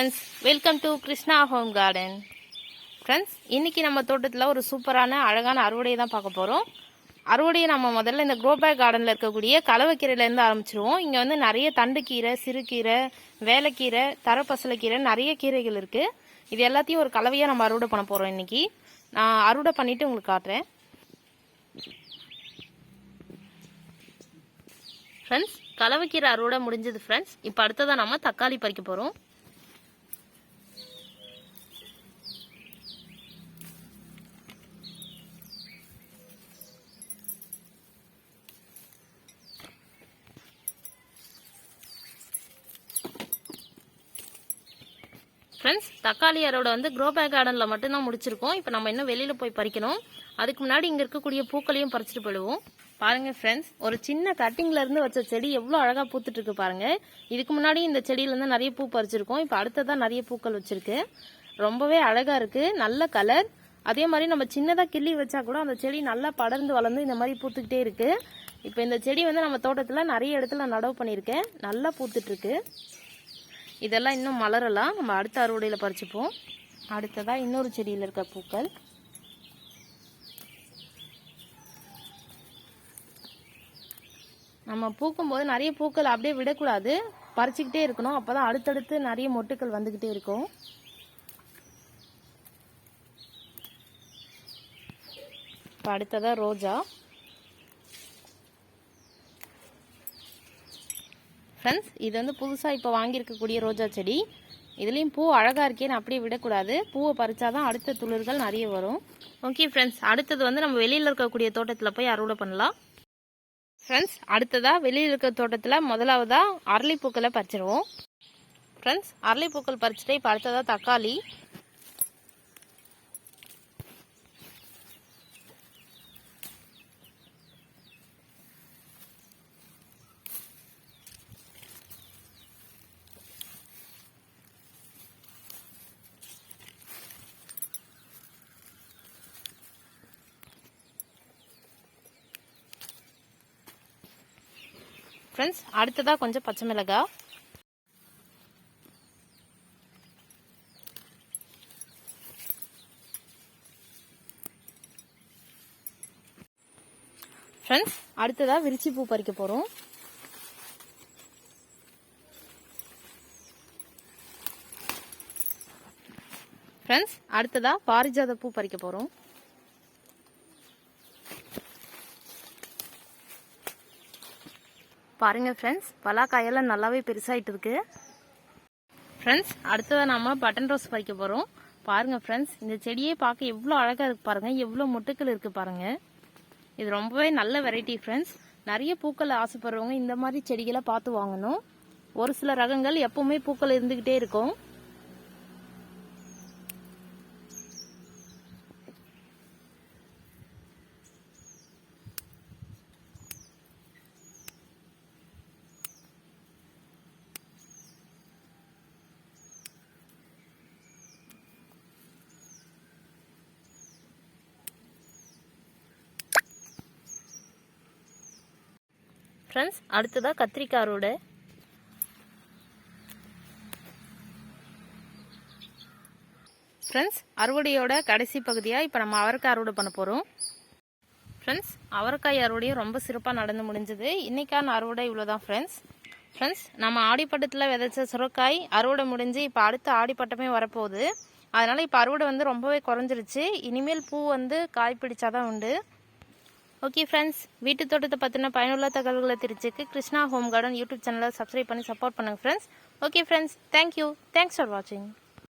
Friends, welcome to krishna-home-garden. Friends, இன்றைக்கி நம்ம தோட்டத்தில் ஒரு சூப்பரான அழகான அறுவடையை தான் பார்க்க போகிறோம். அறுவடையை நம்ம முதல்ல இந்த க்ரோ பேக் கார்டனில் இருக்கக்கூடிய கலவைக்கீரையிலேருந்து ஆரம்பிச்சிருவோம். இங்கே வந்து நிறைய தண்டுக்கீரை, சிறுகீரை, வேலைக்கீரை, தரப்பசலைக்கீரை, நிறைய கீரைகள் இருக்குது. இது எல்லாத்தையும் ஒரு கலவையாக நம்ம அறுவடை பண்ண போகிறோம். இன்றைக்கி நான் அறுவடை பண்ணிவிட்டு உங்களுக்கு காட்டுறேன். ஃப்ரெண்ட்ஸ், கலவைக்கீரை அறுவடை முடிஞ்சது. ஃப்ரெண்ட்ஸ், இப்போ அடுத்ததான் நம்ம தக்காளி பறிக்க போகிறோம். ஃப்ரெண்ட்ஸ், தக்காளி அறுவடை வந்து க்ரோ பேக் கார்டனில் மட்டும்தான் முடிச்சிருக்கோம். இப்போ நம்ம இன்னும் வெளியில் போய் பறிக்கணும். அதுக்கு முன்னாடி இங்கே இருக்கக்கூடிய பூக்களையும் பறிச்சுட்டு போயிடுவோம். பாருங்கள் ஃப்ரெண்ட்ஸ், ஒரு சின்ன கட்டிங்லேருந்து வச்ச செடி எவ்வளோ அழகாக பூத்துட்ருக்கு பாருங்கள். இதுக்கு முன்னாடி இந்த செடியிலேருந்து நிறைய பூ பறிச்சிருக்கோம். இப்போ அடுத்ததான் நிறைய பூக்கள் வச்சுருக்கு. ரொம்பவே அழகாக இருக்குது, நல்ல கலர். அதே மாதிரி நம்ம சின்னதாக கிள்ளி வச்சா கூட அந்த செடி நல்லா படர்ந்து வளர்ந்து இந்த மாதிரி பூத்துக்கிட்டே இருக்குது. இப்போ இந்த செடி வந்து நம்ம தோட்டத்தில் நிறைய இடத்துல நடவு பண்ணியிருக்கேன். நல்லா பூத்துட்ருக்கு. இதெல்லாம் இன்னும் மலரலாம். நம்ம அடுத்த அறுவடையில் பறிச்சுப்போம். அடுத்ததாக இன்னொரு செடியில் இருக்க பூக்கள். நம்ம பூக்கும்போது நிறைய பூக்கள் அப்படியே விடக்கூடாது, பறிச்சுக்கிட்டே இருக்கணும். அப்போ தான் அடுத்தடுத்து நிறைய மொட்டுக்கள் வந்துக்கிட்டே இருக்கும். இப்போ அடுத்ததாக ரோஜா. ஃப்ரெண்ட்ஸ், இது வந்து புதுசாக இப்போ வாங்கியிருக்கக்கூடிய ரோஜா செடி. இதுலேயும் பூ அழகாக இருக்கேன்னு அப்படியே விடக்கூடாது. பூவை பறித்தா தான் அடுத்த துளிர்கள் நிறைய வரும். ஓகே ஃப்ரெண்ட்ஸ், அடுத்தது வந்து நம்ம வெளியில் இருக்கக்கூடிய தோட்டத்தில் போய் அறுவடை பண்ணலாம். ஃப்ரெண்ட்ஸ், அடுத்ததாக வெளியில் இருக்கிற தோட்டத்தில் முதலாவதாக அரளிப்பூக்களை பறிச்சிருவோம். ஃப்ரெண்ட்ஸ், அரளிப்பூக்கள் பறிச்சுட்டு இப்போ அடுத்ததாக தக்காளி. ஃப்ரெண்ட்ஸ், அடுத்ததாக கொஞ்சம் பச்சை மிளகாய். ஃப்ரெண்ட்ஸ், அடுத்ததாக விரிச்சி பூ பறிக்க போகிறோம். ஃப்ரெண்ட்ஸ், அடுத்ததாக பாரிஜாத பூ பறிக்க போகிறோம். பாருங்கள் ஃப்ரெண்ட்ஸ், பலாக்காயெல்லாம் நல்லாவே பெருசாகிட்டு இருக்கு. ஃப்ரெண்ட்ஸ், அடுத்ததாக நம்ம பட்டன் ரோஸ் பறிக்க போகிறோம். பாருங்கள் ஃப்ரெண்ட்ஸ், இந்த செடியே பார்க்க எவ்வளோ அழகாக இருக்குது பாருங்கள். எவ்வளோ மொட்டுக்கள் இருக்குது பாருங்கள். இது ரொம்பவே நல்ல வெரைட்டி ஃப்ரெண்ட்ஸ். நிறைய பூக்கள் ஆசைப்படுறவங்க இந்த மாதிரி செடிகளை பார்த்து வாங்கணும். ஒரு சில ரகங்கள் எப்பவுமே பூக்கள் இருந்துக்கிட்டே இருக்கும். ஃப்ரெண்ட்ஸ், அடுத்ததாக கத்திரிக்காய் அறுவடை. ஃப்ரெண்ட்ஸ், அறுவடையோட கடைசி பகுதியாக இப்போ நம்ம அவரைக்காய் அறுவடை பண்ண போகிறோம். ஃப்ரெண்ட்ஸ், அவரைக்காய் அறுவடையும் ரொம்ப சிறப்பாக நடந்து முடிஞ்சது. இன்றைக்கான அறுவடை இவ்வளோதான் ஃப்ரெண்ட்ஸ். ஃப்ரெண்ட்ஸ், நம்ம ஆடிப்பட்டத்தில் விதைச்ச சுரக்காய் அறுவடை முடிஞ்சு இப்போ அடுத்த ஆடிப்பட்டமே வரப்போகுது. அதனால் இப்போ அறுவடை வந்து ரொம்பவே குறைஞ்சிருச்சு. இனிமேல் பூ வந்து காய் பிடிச்சாதான் உண்டு. ஓகே ஃப்ரெண்ட்ஸ், வீட்டு தோட்டத்தை பற்றின பயனுள்ள தகவல்களை தெரிஞ்சுக்க krishna-home-garden யூடியூப் சேனலை சப்ஸ்கிரைப் பண்ணி சப்போர்ட் பண்ணுங்கள் friends. Okay friends, thank you. Thanks for வாட்சிங்.